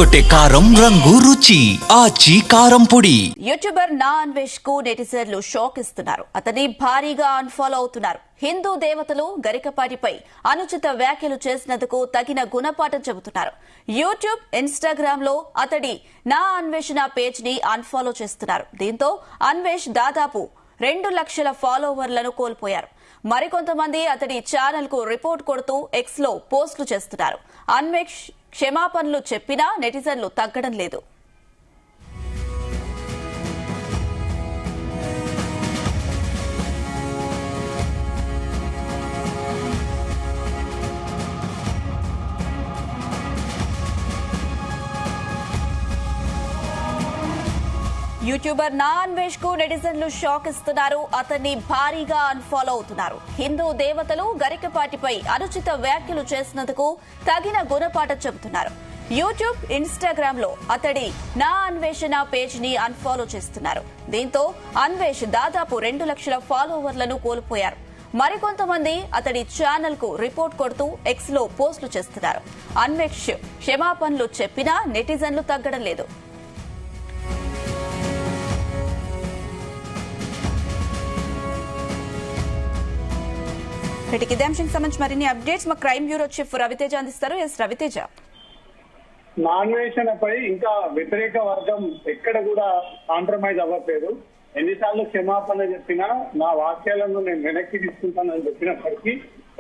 అదరగొట్టే కారం రంగు రుచి ఆచి కారం పొడి. యూట్యూబర్ నా అన్వేష్ కు నెటిజన్లు షాక్ ఇస్తున్నారు. అతన్ని భారీగా అన్ఫాలో అవుతున్నారు. హిందూ దేవతలు గరికపాటిపై అనుచిత వ్యాఖ్యలు చేసినందుకు తగిన గుణపాఠం చెబుతున్నారు. యూట్యూబ్, ఇన్స్టాగ్రామ్ లో అతడి నా అన్వేషణ పేజ్ ని అన్ఫాలో చేస్తున్నారు. దీంతో అన్వేష్ దాదాపు 2 లక్షల ఫాలోవర్లను కోల్పోయారు. మరికొంతమంది అతడి ఛానల్ కు రిపోర్ట్ కొడుతూ ఎక్స్ లో పోస్టులు చేస్తున్నారు. అన్వేష్ క్షమాపణలు చెప్పినా నెటిజన్లు తగ్గడం లేదు. యూట్యూబర్ నా అన్వేష్ కు నెటిజన్లు షాక్ ఇస్తున్నారు. అతన్ని భారీగా అన్ఫాలో అవుతున్నారు. హిందూ దేవతలు గరికపాటిపై అనుచిత వ్యాఖ్యలు చేసినందుకు తగిన గుణపాఠం చెబుతున్నారు. యూట్యూబ్, ఇన్స్టాగ్రామ్ లో అతడి నా అన్వేషణ పేజ్ ని అన్ఫాలో చేస్తున్నారు. దీంతో అన్వేష్ దాదాపు 2 లక్షల ఫాలోవర్లను కోల్పోయారు. మరికొంతమంది అతడి ఛానల్ కు రిపోర్ట్ కొడుతూ ఎక్స్ లో పోస్టులు చేస్తున్నారు. అన్వేష్ క్షమాపణలు చెప్పినా నెటిజన్లు తగ్గడం లేదు. ఇదే అంశానికి సంబంధించి మరిన్ని అప్డేట్స్ మా క్రైమ్ బ్యూరో చీఫ్ రవితేజ అందిస్తారు. ఎస్ రవితేజ, నాన్వేషణపై ఇంకా వ్యతిరేక వర్గం ఎక్కడ కూడా కాంప్రమైజ్ అవ్వట్లేదు. ఎన్నిసార్లు క్షమాపణ చెప్పినా నా వాక్యాలను నేను వెనక్కి తీసుకుంటానని చెప్పినప్పటికీ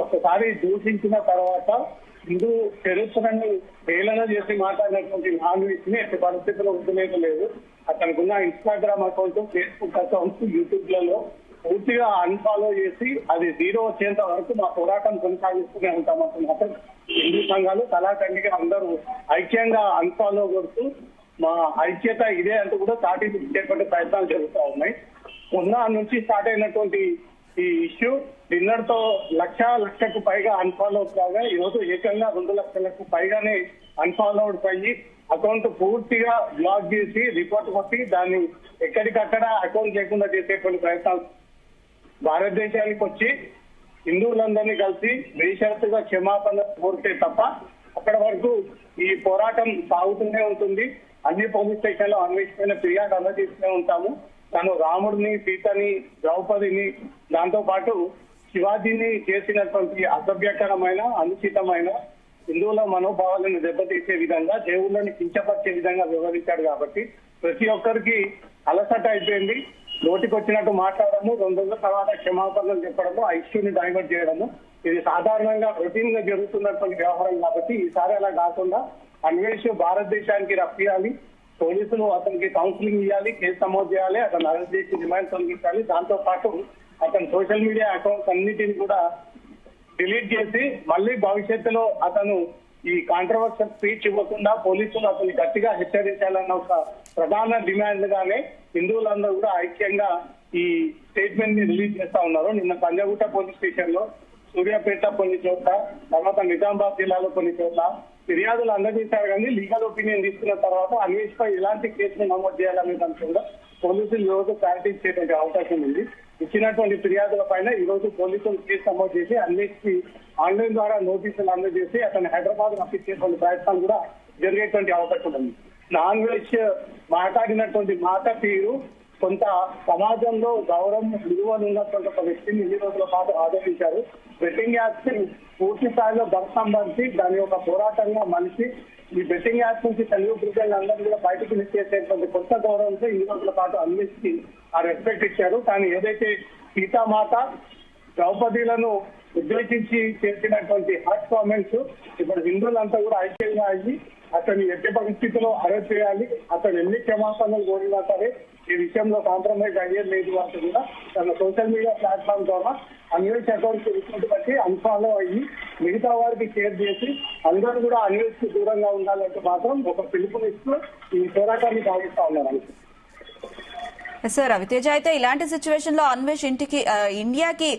ఒకసారి దూషించిన తర్వాత హిందూ చరిత్రను హేళన చేసి మాట్లాడినటువంటి నాన్వేష్ ని ఎట్టి పరిస్థితుల్లో వదిలేదు. అతనుకున్న Instagram account, Facebook accounts, YouTube లలో పూర్తిగా అన్ఫాలో చేసి అది 0 వచ్చేంత వరకు మా పోరాటం కొనసాగిస్తూనే ఉంటామంటూ మాత్రం హిందూ సంఘాలు కళాఖండిగా అందరూ ఐక్యంగా అన్ఫాలో కొడుతూ మా ఐక్యత ఇదే అంటూ కూడా చాటి చేపట్టే ప్రయత్నాలు జరుగుతూ ఉన్నాయి. మొన్న నుంచి స్టార్ట్ అయినటువంటి ఈ ఇష్యూ నిన్నటితో లక్షకు పైగా అన్ఫాలోడ్ కాగా ఈరోజు ఏకంగా 2 లక్షలకు పైగానే అన్ఫాలోడ్ అయ్యి అకౌంట్ పూర్తిగా బ్లాక్ చేసి రిపోర్ట్ కొట్టి దాన్ని ఎక్కడికక్కడ అకౌంట్ లేకుండా చేసేటువంటి ప్రయత్నాలు భారతదేశానికి వచ్చి హిందువులందరినీ కలిసి బేషరతుగా క్షమాపణ కోరితే తప్ప అక్కడ వరకు ఈ పోరాటం సాగుతూనే ఉంటుంది. అన్ని పోలీస్ స్టేషన్లో అన్వేషణ ఫిర్యాదు అందజేస్తూనే ఉంటాము. తను రాముడిని, సీతని, ద్రౌపదిని, దాంతో పాటు శివాజీని చేసినటువంటి అసభ్యకరమైన, అనుచితమైన హిందువుల మనోభావాలను దెబ్బతీసే విధంగా, దేవుళ్ళని కించపరిచే విధంగా వ్యవహరించాడు. కాబట్టి ప్రతి ఒక్కరికి అలసట అయిపోయింది. నోటికి వచ్చినట్టు మాట్లాడము, 2 రోజుల తర్వాత క్షమాపణలు చెప్పడము, ఆ ఇష్యూని డైవర్ట్ చేయడము, ఇది సాధారణంగా రొటీన్ గా జరుగుతున్నటువంటి వ్యవహారం. కాబట్టి ఈసారి అలా కాకుండా అన్వేష్ భారతదేశానికి రప్పియాలి, పోలీసులు అతనికి కౌన్సిలింగ్ ఇవ్వాలి, కేసు నమోదు చేయాలి, అతను అరెస్ట్ చేసి రిమాండ్ తొలగించాలి. దాంతో పాటు అతని సోషల్ మీడియా అకౌంట్స్ అన్నిటిని కూడా డిలీట్ చేసి మళ్ళీ భవిష్యత్తులో అతను ఈ కాంట్రవర్షియల్ స్పీచ్ ఇవ్వకుండా పోలీసులు అతన్ని గట్టిగా హెచ్చరించాలన్న ఒక ప్రధాన డిమాండ్ గానే హిందువులందరూ కూడా ఐక్యంగా ఈ స్టేట్మెంట్ ని రిలీజ్ చేస్తా ఉన్నారు. నిన్న పంజాగుట్ట పోలీస్ స్టేషన్ లో, సూర్యాపేట కొన్ని చోట్ల, తర్వాత నిజామాబాద్ జిల్లాలో కొన్ని చోట్ల ఫిర్యాదులు అందజేశారు. కానీ లీగల్ ఒపీనియన్ తీసుకున్న తర్వాత అన్వేష్ పై ఎలాంటి కేసులు నమోదు చేయాలనే అంశంలో పోలీసులు ఈ రోజు క్లారిటీ ఇచ్చేటువంటి అవకాశం ఉంది. ఇచ్చినటువంటి ఫిర్యాదుల పైన ఈ రోజు పోలీసులు కేసు నమోదు చేసి అన్వేష్ కి ఆన్లైన్ ద్వారా నోటీసులు అందజేసి అతను హైదరాబాద్ రప్పించేటువంటి ప్రయత్నాలు కూడా జరిగేటువంటి అవకాశం ఉంది. అన్వేష్ మాట్లాడినటువంటి మాట తీరు కొంత సమాజంలో గౌరవం, విలువలు ఉన్నటువంటి ఒక వ్యక్తిని ఇన్ని రోజుల పాటు ఆదరించారు. బెట్టింగ్ యాప్స్ పూర్తి స్థాయిలో సంబంధించి దాని యొక్క పోరాటంగా మనిషి ఈ బెట్టింగ్ యాప్స్ నుంచి తెలుగు ప్రజలందరూ కూడా బయటకు నిచ్చేసేటువంటి కొత్త గౌరవంతో ఇన్ని రోజుల పాటు అన్వేష్ కి ఆ రెస్పెక్ట్ ఇచ్చారు. కానీ ఏదైతే సీతామాత, ద్రౌపదిలను ఉద్దేశించి చేసినటువంటి హాట్ కామెంట్స్ ఇప్పుడు హిందువులంతా కూడా ఐక్యంగా అయ్యి అతన్ని ఎట్టి పరిస్థితిలో అరెస్ట్ చేయాలి, అతను ఎన్ని క్షమాపణలు కోరినా సరే ఈ విషయంలో కాంప్రమైజ్ అయ్యేది లేదు అంటూ కూడా తన సోషల్ మీడియా ప్లాట్ఫామ్ ద్వారా అన్వేష్ అకౌంట్స్ రిపోర్ట్ బట్టి అన్ఫాలో అయ్యి మిగతా వారికి షేర్ చేసి అందరూ కూడా అన్వేష్ కి దూరంగా ఉండాలంటే మాత్రం ఒక పిలుపునిస్తూ ఈ పోరాటాన్ని సాగిస్తా ఉన్నారు. సార్ రవితేజ, అయితే ఇలాంటి సిచ్యువేషన్ లో అన్వేష్ ఇండియాకి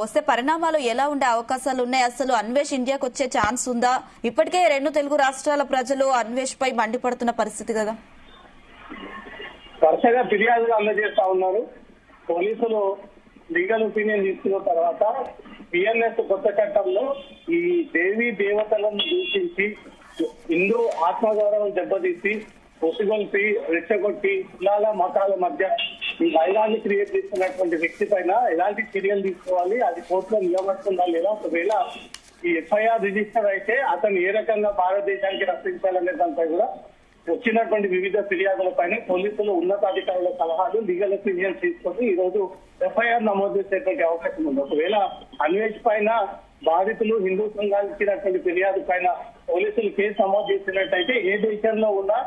వస్తే పరిణామాలు ఎలా ఉండే అవకాశాలు ఉన్నాయి? అసలు అన్వేష్ ఇండియాకి వచ్చే ఛాన్స్ ఉందా? ఇప్పటికే 2 తెలుగు రాష్ట్రాల ప్రజలు అన్వేష్ పై మండిపడుతున్న పరిస్థితి కదా. వరుసగా ఫిర్యాదులు అందజేస్తా ఉన్నారు. పోలీసులు లీగల్ ఒపీనియన్ తీసుకున్న తర్వాత బిఎన్ఎస్ కొత్త చట్టంలో ఈ దేవీ దేవతలను దూషించి హిందూ ఆత్మగౌరవం దెబ్బతీసి పొసిగొల్పి రెచ్చగొట్టి కులాల మతాల మధ్య ఈ వైరాన్ని క్రియేట్ చేస్తున్నటువంటి వ్యక్తి పైన ఎలాంటి చర్యలు తీసుకోవాలి, అది కోర్టులో నిలబడుతుందా లేదా, ఒకవేళ ఈ ఎఫ్ఐఆర్ రిజిస్టర్ అయితే అతను ఏ రకంగా భారతదేశానికి రక్షించాలనే దానిపై కూడా వచ్చినటువంటి వివిధ ఫిర్యాదుల పైన పోలీసులు ఉన్నతాధికారుల సలహాలు, లీగల్ ఒపీనియన్స్ తీసుకొని ఈ రోజు ఎఫ్ఐఆర్ నమోదు చేసేటువంటి అవకాశం ఉంది. ఒకవేళ అన్వేష్ పైన బాధితులు హిందూ సంఘానికి ఇచ్చినటువంటి ఫిర్యాదు పైన పోలీసులు కేసు నమోదు చేసినట్టయితే ఏ దేశంలో ఉన్నా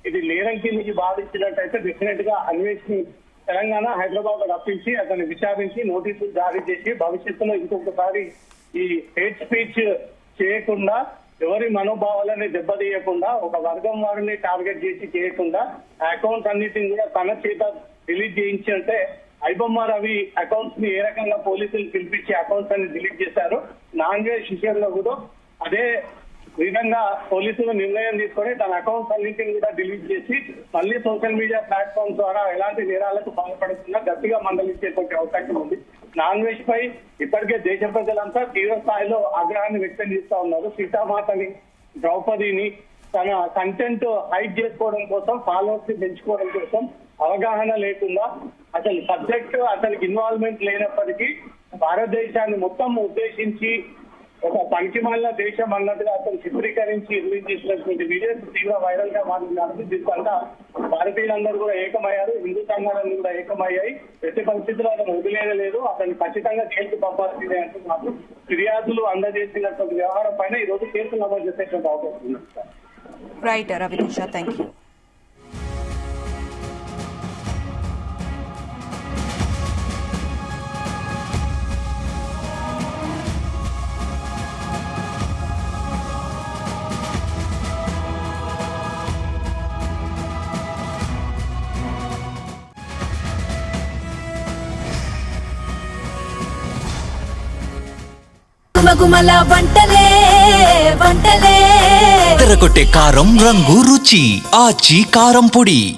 ఇది నేరం కిందకి బాధించినట్టయితే డెఫినెట్ గా అన్వేష్ ని తెలంగాణ, హైదరాబాద్ రప్పించి అతన్ని విచారించి నోటీసులు జారీ చేసి భవిష్యత్తులో ఇంకొకసారి ఈ హేట్ స్పీచ్ చేయకుండా, ఎవరి మనోభావాలని దెబ్బతీయకుండా, ఒక వర్గం వారిని టార్గెట్ చేసి చేయకుండా అకౌంట్స్ అన్నిటిని కూడా తన చేత డిలీట్ చేయించి, అంటే ఐబొమ్మ రవి అకౌంట్స్ ని ఏ రకంగా పోలీసులు పిలిపించి అకౌంట్స్ అన్ని డిలీట్ చేశారు, నాన్ వెజ్ విషయంలో కూడా అదే విధంగా పోలీసులు నిర్ణయం తీసుకొని తన అకౌంట్స్ అన్నింటినీ కూడా డిలీట్ చేసి మళ్ళీ సోషల్ మీడియా ప్లాట్ఫామ్ ద్వారా ఎలాంటి నేరాలకు పాల్పడుతున్నా గట్టిగా మందలించేటువంటి అవకాశం ఉంది. నాన్ వెజ్ పై ఇప్పటికే దేశ ప్రజలంతా తీవ్ర స్థాయిలో ఆగ్రహాన్ని వ్యక్తం చేస్తా ఉన్నారు. సీతామాతని, ద్రౌపదిని తన కంటెంట్ హైడ్ చేసుకోవడం కోసం, ఫాలోవర్స్ ని పెంచుకోవడం కోసం అవగాహన లేకుండా, అసలు సబ్జెక్ట్ అతనికి ఇన్వాల్వ్మెంట్ లేనప్పటికీ భారతదేశాన్ని మొత్తం ఉద్దేశించి ఒక పనికిమాలిన దేశం అన్నట్టుగా అతను చిత్రీకరించి రిలీజ్ చేసినటువంటి వీడియోస్ తీవ్ర వైరల్ గా మాట్లాడుతుంది. దీనికంతా భారతీయులందరూ కూడా ఏకమయ్యారు, హిందూ సంఘాలన్నీ కూడా ఏకమయ్యాయి. ఎట్టి పరిస్థితుల్లో అతను వదిలేయలేదు, అతను ఖచ్చితంగా జైలుకు పంపాల్సిందే అంటూ మాకు ఫిర్యాదులు అందజేసినటువంటి వ్యవహారం పైన ఈ రోజు కేసులు నమోదు చేసేటువంటి అవకాశం ఉంది. Right Raviteja, thank you. గుమగుమల వంటలే వంటలే తెరకొట్టే కారం రంగు రుచి ఆచి కారం పొడి.